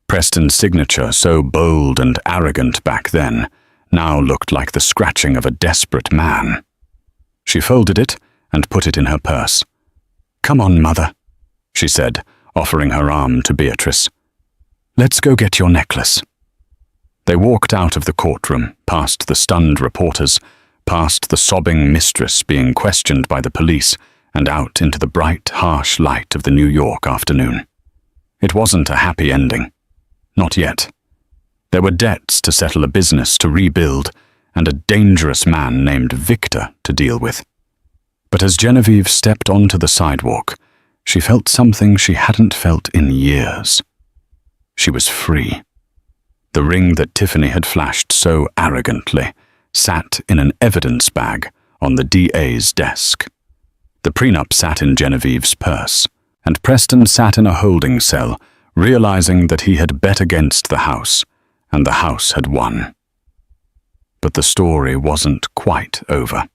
Speaker 1: Preston's signature, so bold and arrogant back then, now looked like the scratching of a desperate man. She folded it and put it in her purse. Come on, Mother, she said, offering her arm to Beatrice. Let's go get your necklace. They walked out of the courtroom, past the stunned reporters, past the sobbing mistress being questioned by the police, and out into the bright, harsh light of the New York afternoon. It wasn't a happy ending. Not yet. There were debts to settle, a business to rebuild, and a dangerous man named Victor to deal with. But as Genevieve stepped onto the sidewalk, she felt something she hadn't felt in years. She was free. The ring that Tiffany had flashed so arrogantly sat in an evidence bag on the DA's desk. The prenup sat in Genevieve's purse, and Preston sat in a holding cell, realizing that he had bet against the house, and the house had won. But the story wasn't quite over.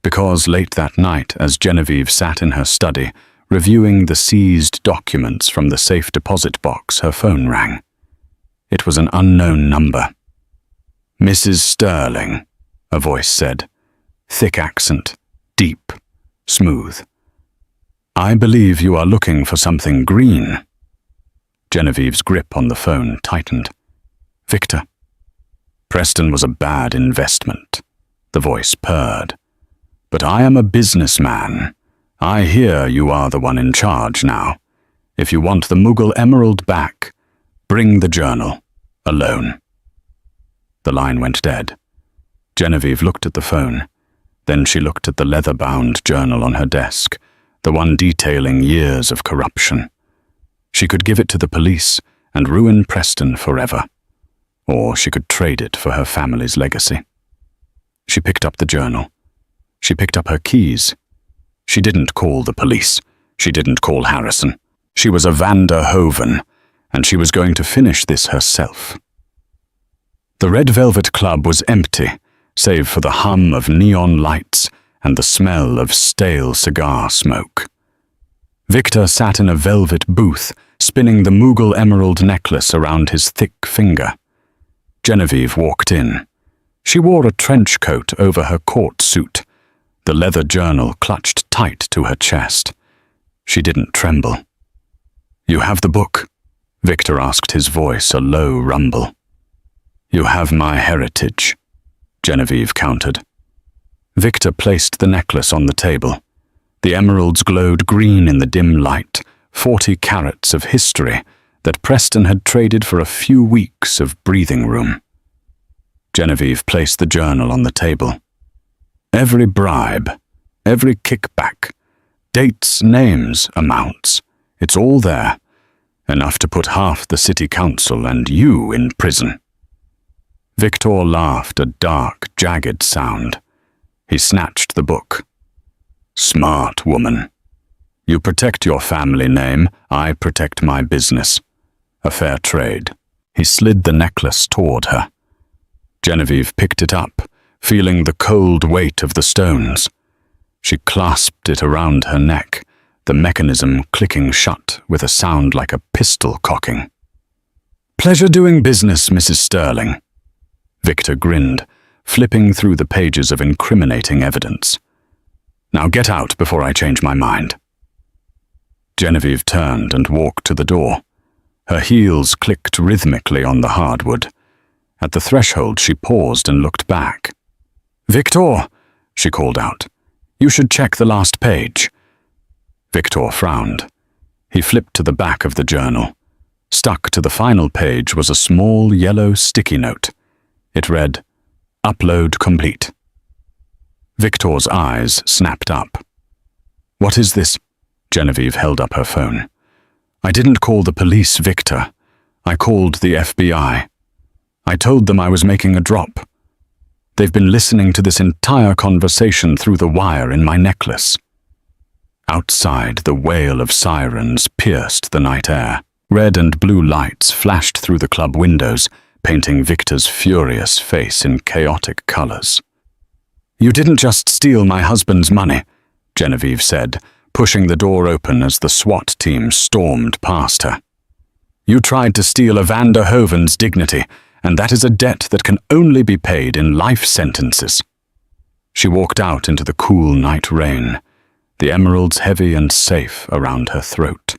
Speaker 1: Because late that night, as Genevieve sat in her study, reviewing the seized documents from the safe deposit box, her phone rang. It was an unknown number. Mrs. Sterling, a voice said, thick accent, deep, smooth. I believe you are looking for something green. Genevieve's grip on the phone tightened. Victor. Preston was a bad investment. The voice purred. But I am a businessman. I hear you are the one in charge now. If you want the Mughal emerald back, bring the journal, alone. The line went dead. Genevieve looked at the phone. Then she looked at the leather-bound journal on her desk, the one detailing years of corruption. She could give it to the police, and ruin Preston forever. Or she could trade it for her family's legacy. She picked up the journal. She picked up her keys. She didn't call the police. She didn't call Harrison. She was a Vander Hoven, and she was going to finish this herself. The Red Velvet Club was empty, save for the hum of neon lights and the smell of stale cigar smoke. Victor sat in a velvet booth, spinning the Mughal emerald necklace around his thick finger. Genevieve walked in. She wore a trench coat over her court suit, the leather journal clutched tight to her chest. She didn't tremble. "You have the book?" Victor asked, his voice a low rumble. "You have my heritage," Genevieve countered. Victor placed the necklace on the table. The emeralds glowed green in the dim light, 40 carats of history that Preston had traded for a few weeks of breathing room. Genevieve placed the journal on the table. Every bribe, every kickback, dates, names, amounts, it's all there, enough to put half the city council and you in prison. Victor laughed, a dark, jagged sound. He snatched the book. "Smart woman. You protect your family name, I protect my business. A fair trade." He slid the necklace toward her. Genevieve picked it up, feeling the cold weight of the stones. She clasped it around her neck, the mechanism clicking shut with a sound like a pistol cocking. "Pleasure doing business, Mrs. Sterling." Victor grinned, flipping through the pages of incriminating evidence. "Now get out before I change my mind." Genevieve turned and walked to the door. Her heels clicked rhythmically on the hardwood. At the threshold, she paused and looked back. "Victor," she called out, "you should check the last page." Victor frowned. He flipped to the back of the journal. Stuck to the final page was a small yellow sticky note. It read, "Upload complete." Victor's eyes snapped up. "What is this?" Genevieve held up her phone. "I didn't call the police, Victor. I called the FBI. I told them I was making a drop. They've been listening to this entire conversation through the wire in my necklace." Outside, the wail of sirens pierced the night air. Red and blue lights flashed through the club windows, painting Victor's furious face in chaotic colors. "You didn't just steal my husband's money," Genevieve said, pushing the door open as the SWAT team stormed past her. "You tried to steal a Vander Hoven's dignity, and that is a debt that can only be paid in life sentences." She walked out into the cool night rain, the emeralds heavy and safe around her throat.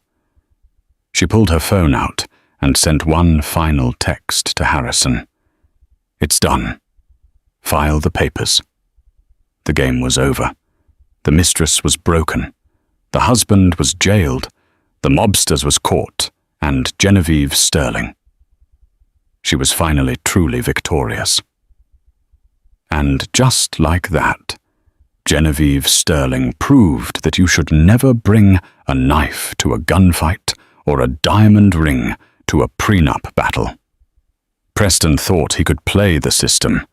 Speaker 1: She pulled her phone out and sent one final text to Harrison. "It's done. File the papers." The game was over. The mistress was broken. The husband was jailed. The mobsters was caught, and Genevieve Sterling. She was finally truly victorious. And just like that, Genevieve Sterling proved that you should never bring a knife to a gunfight or a diamond ring to a prenup battle. Preston thought he could play the system,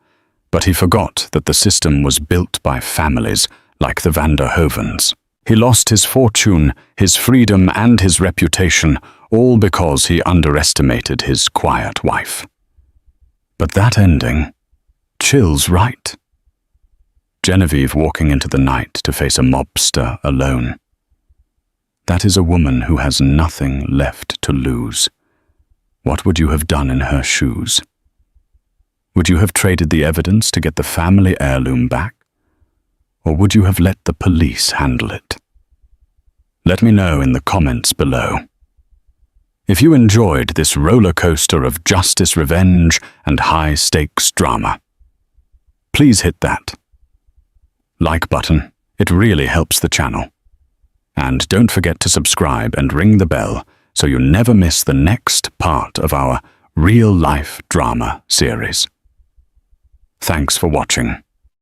Speaker 1: but he forgot that the system was built by families like the Vander Hovens. He lost his fortune, his freedom, and his reputation, all because he underestimated his quiet wife. But that ending, chills right. Genevieve walking into the night to face a mobster alone. That is a woman who has nothing left to lose. What would you have done in her shoes? Would you have traded the evidence to get the family heirloom back? Or would you have let the police handle it? Let me know in the comments below. If you enjoyed this roller coaster of justice, revenge, and high-stakes drama, please hit that like button. It really helps the channel. And don't forget to subscribe and ring the bell so you never miss the next part of our real-life drama series. Thanks for watching.